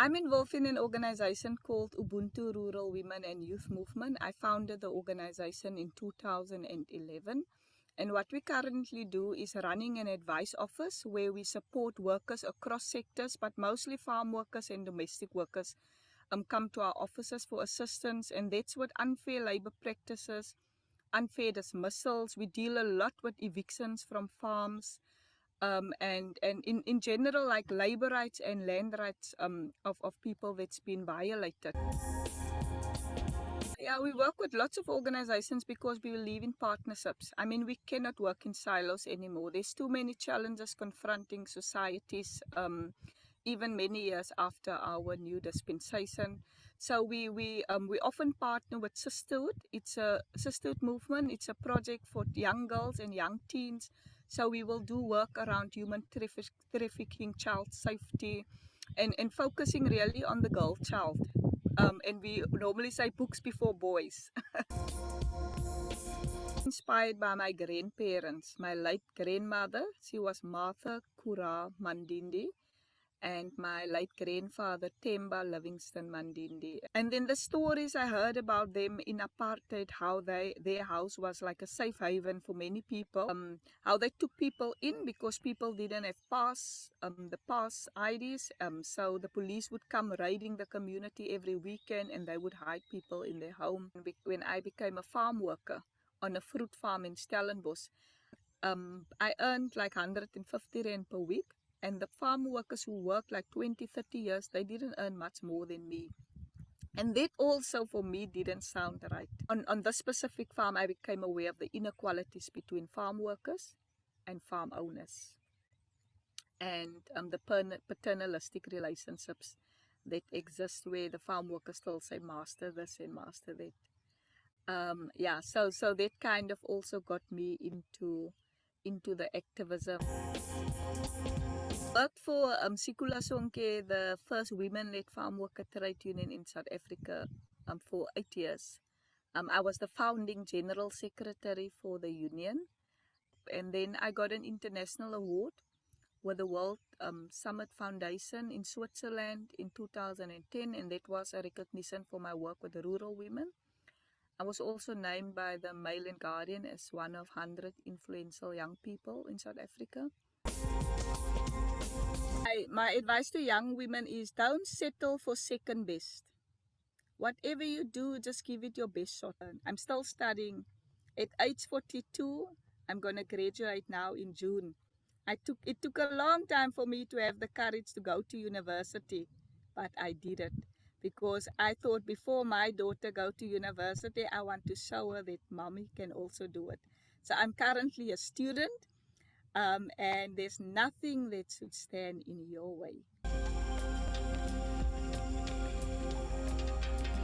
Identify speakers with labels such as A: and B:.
A: I'm involved in an organization called Ubuntu Rural Women and Youth Movement. I founded the organization in 2011. And what we currently do is running an advice office where we support workers across sectors, but mostly farm workers and domestic workers come to our offices for assistance. And that's what unfair labor practices, unfair dismissals. We deal a lot with evictions from farms. And in general, like labor rights and land rights of people that's been violated. Yeah, we work with lots of organizations because we believe in partnerships. I mean, we cannot work in silos anymore. There's too many challenges confronting societies, even many years after our new dispensation. So we often partner with sisterhood. It's a sisterhood movement. It's a project for young girls and young teens. So we will do work around human trafficking, child safety, and focusing really on the girl child. And we normally say books before boys. Inspired by my grandparents, my late grandmother, she was Martha Kura Mandindi, and my late grandfather Themba Livingston Mandindi. And then the stories I heard about them in apartheid, how their house was like a safe haven for many people, how they took people in because people didn't have the pass IDs, so the police would come raiding the community every weekend and they would hide people in their home. When I became a farm worker on a fruit farm in Stellenbosch, I earned like 150 rand per week. And the farm workers who worked like 20, 30 years, they didn't earn much more than me. And that also for me didn't sound right. On this specific farm, I became aware of the inequalities between farm workers and farm owners. And the paternalistic relationships that exist where the farm workers still say master this and master that. Yeah, so that kind of also got me into the activism. Worked for Sikula Sonke, the first women-led farm worker trade union in South Africa, for 8 years. I was the founding general secretary for the union, and then I got an international award with the World Summit Foundation in Switzerland in 2010, and that was a recognition for my work with the rural women. I was also named by the Mail and Guardian as one of 100 influential young people in South Africa. My advice to young women is don't settle for second best. Whatever you do, just give it your best shot. I'm still studying. At age 42, I'm going to graduate now in June. It took a long time for me to have the courage to go to university, but I did it because I thought before my daughter go to university, I want to show her that mommy can also do it. So I'm currently a student, and there's nothing that should stand in your way.